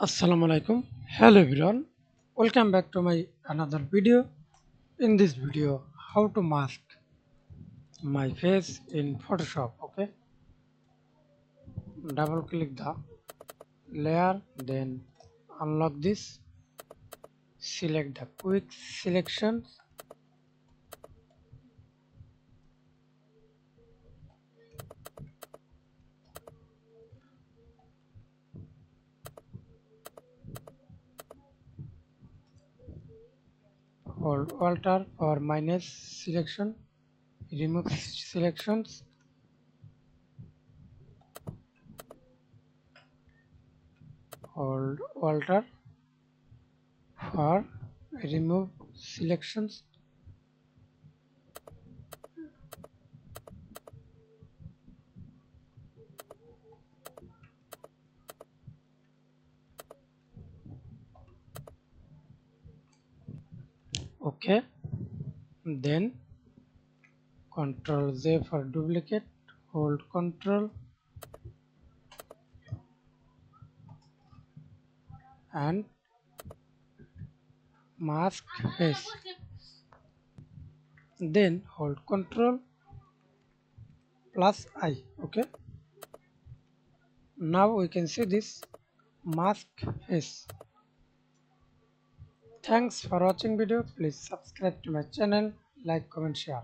Assalamu alaikum. Hello everyone. Welcome back to my another video. In this video, how to mask my face in Photoshop. Okay, double click the layer, then unlock this. Select the quick selections. Hold Alt or minus selection. Remove selections. Hold Alt for remove selections. Okay, then Control Z for duplicate, hold Control and mask face. Then hold Control plus I. Okay. Now we can see this mask face. Thanks for watching video. Please subscribe to my channel, like, comment, share.